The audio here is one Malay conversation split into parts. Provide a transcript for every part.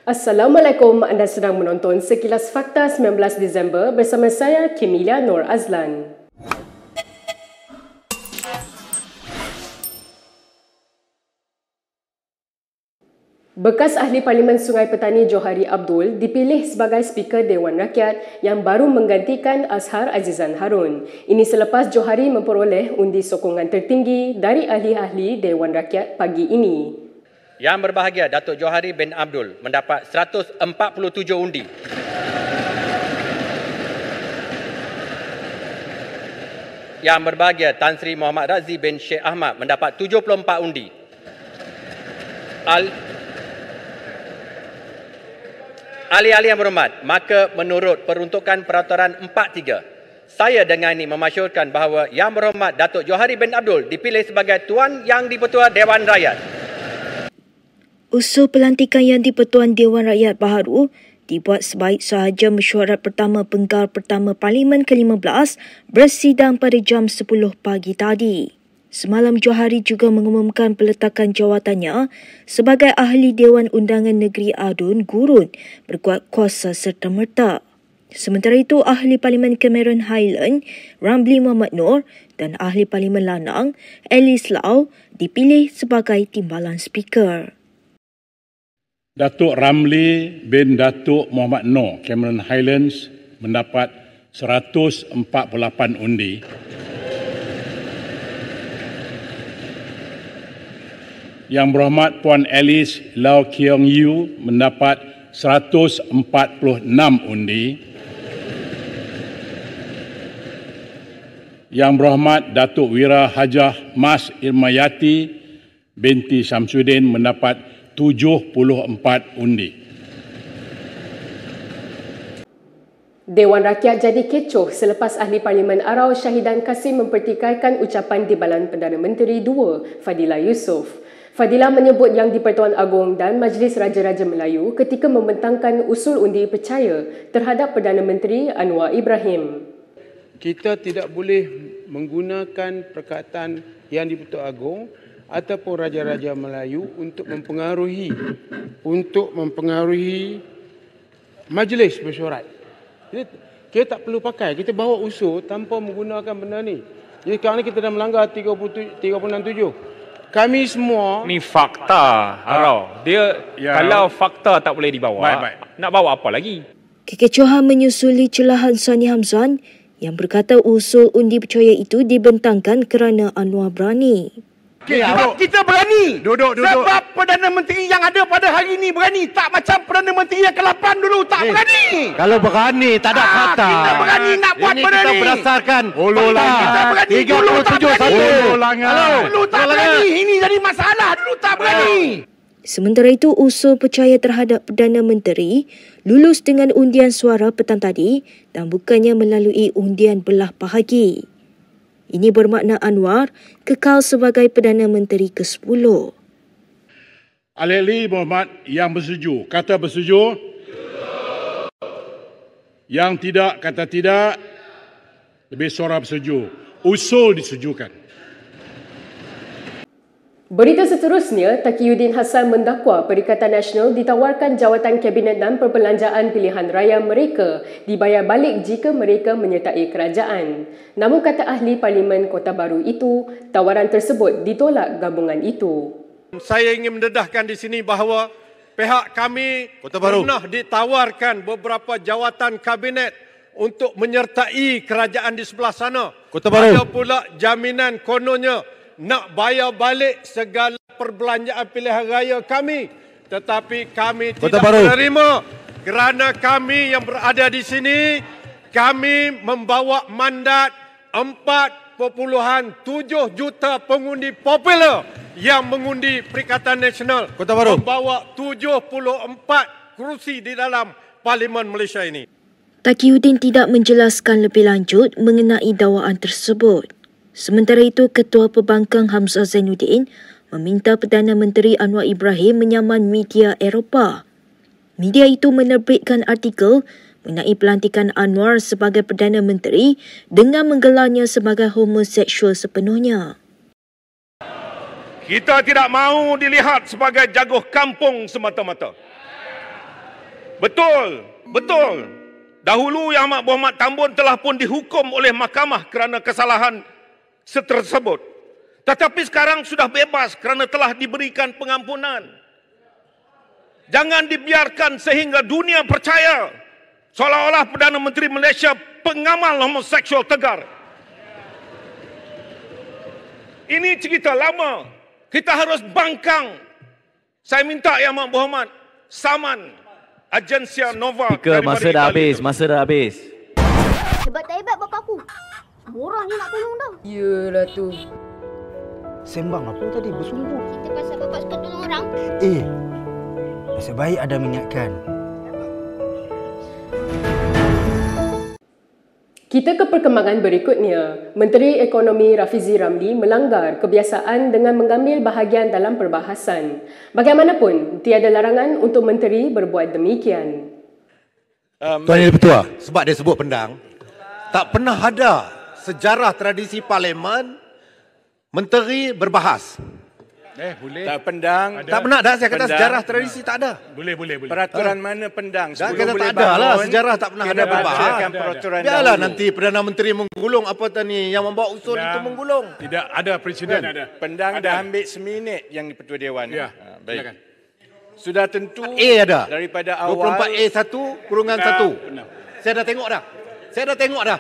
Assalamualaikum, anda sedang menonton Sekilas Fakta 19 Disember bersama saya Kemilia Nur Azlan. Bekas Ahli Parlimen Sungai Petani Johari Abdul dipilih sebagai Speaker Dewan Rakyat yang baru menggantikan Azhar Azizan Harun. Ini selepas Johari memperoleh undi sokongan tertinggi dari ahli-ahli Dewan Rakyat pagi ini. Yang berbahagia Datuk Johari bin Abdul mendapat 147 undi. Yang berbahagia Tan Sri Muhammad Razi bin Sheikh Ahmad mendapat 74 undi. Ahli-ahli yang berhormat, maka menurut peruntukan peraturan 43, saya dengan ini memasyurkan bahawa Yang Berhormat Datuk Johari bin Abdul dipilih sebagai Tuan Yang di-Pertua Dewan Rakyat. Usul pelantikan Yang di-Pertuan Dewan Rakyat baharu dibuat sebaik sahaja mesyuarat pertama Penggal Pertama Parlimen ke-15 bersidang pada jam 10 pagi tadi. Semalam Johari juga mengumumkan peletakan jawatannya sebagai Ahli Dewan Undangan Negeri Adun Gurun berkuat kuasa serta-merta. Sementara itu, Ahli Parlimen Cameron Highland Ramli Muhammad Noor dan Ahli Parlimen Lanang Alice Lau dipilih sebagai timbalan Speaker. Datuk Ramli bin Datuk Muhammad Noor Cameron Highlands mendapat 148 undi. Yang Berhormat Puan Alice Lau Keong Yew mendapat 146 undi. Yang Berhormat Datuk Wira Hajah Mas Irmayati binti Syamsuddin mendapat 74 undi. Dewan Rakyat jadi kecoh selepas Ahli Parlimen Arau Syahidan Kasim mempertikaikan ucapan Timbalan Perdana Menteri II, Fadilah Yusof. Fadilah menyebut Yang di-Pertuan Agong dan Majlis Raja-Raja Melayu ketika membentangkan usul undi percaya terhadap Perdana Menteri Anwar Ibrahim. Kita tidak boleh menggunakan perkataan Yang di-Pertuan Agong ataupun Raja-Raja Melayu untuk mempengaruhi majlis mesyuarat. Kita tak perlu pakai. Kita bawa usul tanpa menggunakan benda ni. Jadi sekarang ni kita dah melanggar 36.7. Kami semua ni fakta, Harau. Dia kalau fakta tak boleh dibawa, nak bawa apa lagi? Kekecohan menyusuli celahan Sani Hamzan yang berkata usul undi percaya itu dibentangkan kerana Anwar berani. Kita berani. Duduk. Sebab Perdana Menteri yang ada pada hari ini berani. Tak macam Perdana Menteri yang ke-8 dulu. Tak berani. Kalau berani, tak ada fakta. Kita berani nak buat benda ni. Ini kita berdasarkan fakta. Kita berani. Dulu tak berani. Dulu tak berani. Ini jadi masalah. Dulu tak berani. Sementara itu, usul percaya terhadap Perdana Menteri lulus dengan undian suara petang tadi dan bukannya melalui undian belah bahagi. Ini bermakna Anwar kekal sebagai Perdana Menteri ke-10. Ahli-ahli berhormat yang bersetuju, kata bersetuju. Yang tidak, kata tidak. Lebih suara bersetuju. Usul disetujukan. Berita seterusnya, Taqiyuddin Hassan mendakwa Perikatan Nasional ditawarkan jawatan Kabinet dan Perbelanjaan Pilihan Raya mereka dibayar balik jika mereka menyertai kerajaan. Namun kata Ahli Parlimen Kota Baru itu, tawaran tersebut ditolak gabungan itu. Saya ingin mendedahkan di sini bahawa pihak kami pernah ditawarkan beberapa jawatan Kabinet untuk menyertai kerajaan di sebelah sana. Ada pula jaminan kononnya nak bayar balik segala perbelanjaan pilihan raya kami. Tetapi kami tidak menerima kerana kami yang berada di sini, kami membawa mandat 4.7 juta pengundi popular yang mengundi Perikatan Nasional. Membawa 74 kerusi di dalam Parlimen Malaysia ini. Taqiyuddin tidak menjelaskan lebih lanjut mengenai dakwaan tersebut. Sementara itu, Ketua Pembangkang Hamzah Zainuddin meminta Perdana Menteri Anwar Ibrahim menyaman media Eropah. Media itu menerbitkan artikel mengenai pelantikan Anwar sebagai Perdana Menteri dengan menggelarnya sebagai homoseksual sepenuhnya. Kita tidak mahu dilihat sebagai jaguh kampung semata-mata. Betul. Dahulu Yang Amat Berhormat Tambun telah pun dihukum oleh mahkamah kerana kesalahan tersebut. Tetapi sekarang sudah bebas kerana telah diberikan pengampunan. Jangan dibiarkan sehingga dunia percaya seolah-olah Perdana Menteri Malaysia pengamal homoseksual tegar. Ini cerita lama. Kita harus bangkang. Saya minta Yang Amat Berhormat saman Agensia Nova. Speaker, masa dah habis. Hebat tak hebat bapa aku? Semua orang ni nak tolong dah. Yelah tu. Sembang apa tadi? Bersungguh. Kita pasal bapak suka tolong orang. Nasib baik ada mengingatkan. Kita ke perkembangan berikutnya. Menteri Ekonomi Rafizi Ramli melanggar kebiasaan dengan mengambil bahagian dalam perbahasan. Bagaimanapun, tiada larangan untuk menteri berbuat demikian. Tuan Yang Dipertua, sebab dia sebut pendang, tak pernah ada sejarah tradisi parlimen menteri berbahas. Boleh. Tak pendang. Tak pernah dah saya kata sejarah tradisi tak ada. Boleh. Peraturan mana pendang? Dah kata tak ada lah sejarah tak pernah ada berbahas. Biarlah nanti Perdana Menteri menggulung apa tadi yang membawa usul itu menggulung. Tidak ada presiden. Pendang dah ambil seminit yang di-Pertua Dewan. Ya. Baik. Sudah tentu ada. Daripada awal 24A1/1. Saya dah tengok dah.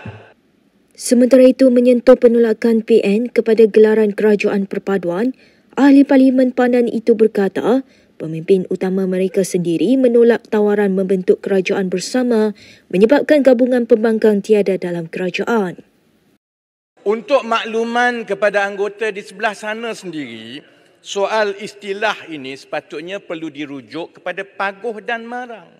Sementara itu menyentuh penolakan PN kepada gelaran kerajaan perpaduan, ahli Parlimen Pandan itu berkata, pemimpin utama mereka sendiri menolak tawaran membentuk kerajaan bersama menyebabkan gabungan pembangkang tiada dalam kerajaan. Untuk makluman kepada anggota di sebelah sana sendiri, soal istilah ini sepatutnya perlu dirujuk kepada Paguh dan Marang.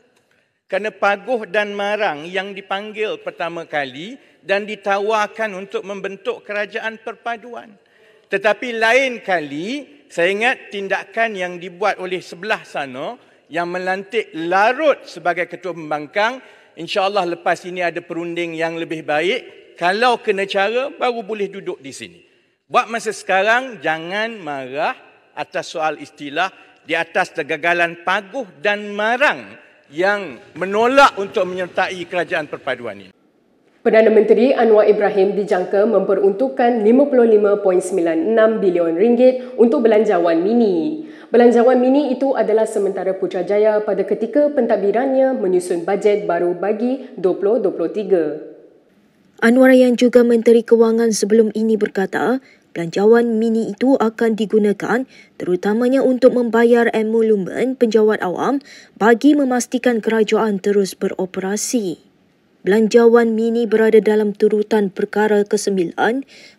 Kerana Paguh dan Marang yang dipanggil pertama kali dan ditawarkan untuk membentuk kerajaan perpaduan. Tetapi lain kali, saya ingat tindakan yang dibuat oleh sebelah sana yang melantik Larut sebagai ketua pembangkang, insya-Allah lepas ini ada perunding yang lebih baik. Kalau kena cara, baru boleh duduk di sini. Buat masa sekarang, jangan marah atas soal istilah di atas kegagalan Paguh dan Marang yang menolak untuk menyertai kerajaan perpaduan ini. Perdana Menteri Anwar Ibrahim dijangka memperuntukkan RM55.96 bilion untuk belanjawan mini. Belanjawan mini itu adalah sementara Putrajaya pada ketika pentadbirannya menyusun bajet baru bagi 2023. Anwar yang juga Menteri Kewangan sebelum ini berkata, belanjawan mini itu akan digunakan terutamanya untuk membayar emolumen penjawat awam bagi memastikan kerajaan terus beroperasi. Belanjawan mini berada dalam turutan perkara ke-9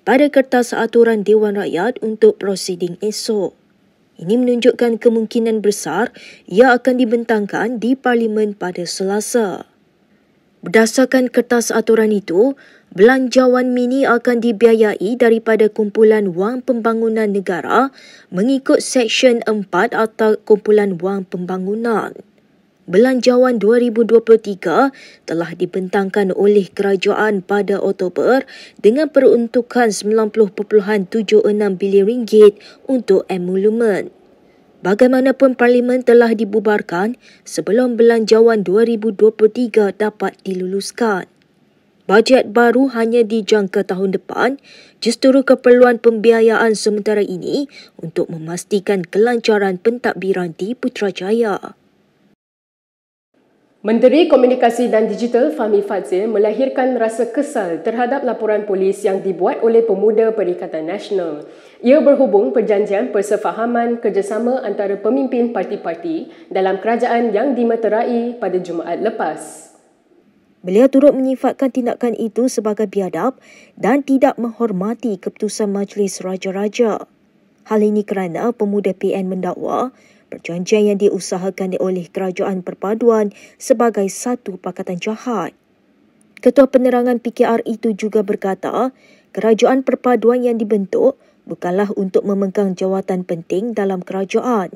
pada Kertas Aturan Dewan Rakyat untuk prosiding esok. Ini menunjukkan kemungkinan besar ia akan dibentangkan di Parlimen pada Selasa. Berdasarkan kertas aturan itu, belanjawan mini akan dibiayai daripada kumpulan wang pembangunan negara mengikut Seksyen 4 atau kumpulan wang pembangunan. Belanjawan 2023 telah dibentangkan oleh kerajaan pada Oktober dengan peruntukan RM90.76 bilion untuk emolumen. Bagaimanapun Parlimen telah dibubarkan sebelum belanjawan 2023 dapat diluluskan. Bajet baru hanya dijangka tahun depan, justru keperluan pembiayaan sementara ini untuk memastikan kelancaran pentadbiran di Putrajaya. Menteri Komunikasi dan Digital Fahmi Fadzil melahirkan rasa kesal terhadap laporan polis yang dibuat oleh Pemuda Perikatan Nasional. Ia berhubung perjanjian persefahaman kerjasama antara pemimpin parti-parti dalam kerajaan yang dimeterai pada Jumaat lepas. Beliau turut menyifatkan tindakan itu sebagai biadab dan tidak menghormati keputusan Majlis Raja-Raja. Hal ini kerana Pemuda PN mendakwa perjanjian yang diusahakan oleh Kerajaan Perpaduan sebagai satu pakatan jahat. Ketua Penerangan PKR itu juga berkata, Kerajaan Perpaduan yang dibentuk bukanlah untuk memegang jawatan penting dalam kerajaan.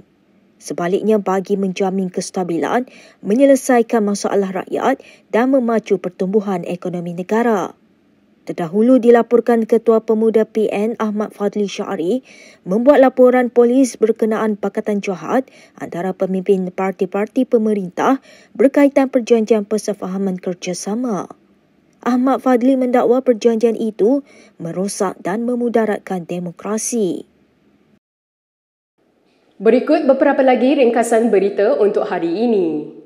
Sebaliknya bagi menjamin kestabilan, menyelesaikan masalah rakyat dan memacu pertumbuhan ekonomi negara. Terdahulu dilaporkan Ketua Pemuda PN Ahmad Fadli Syari membuat laporan polis berkenaan pakatan jahat antara pemimpin parti-parti pemerintah berkaitan perjanjian persefahaman kerjasama. Ahmad Fadli mendakwa perjanjian itu merosak dan memudaratkan demokrasi. Berikut beberapa lagi ringkasan berita untuk hari ini.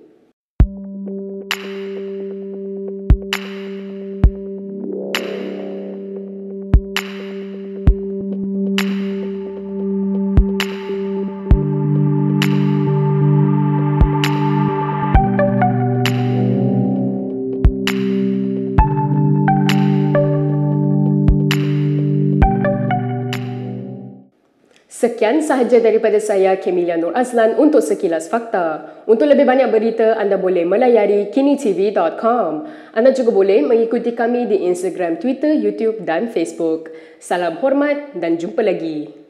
Sekian sahaja daripada saya, Kemilia Nur Azlan untuk Sekilas Fakta. Untuk lebih banyak berita, anda boleh melayari kinitv.com. Anda juga boleh mengikuti kami di Instagram, Twitter, YouTube dan Facebook. Salam hormat dan jumpa lagi.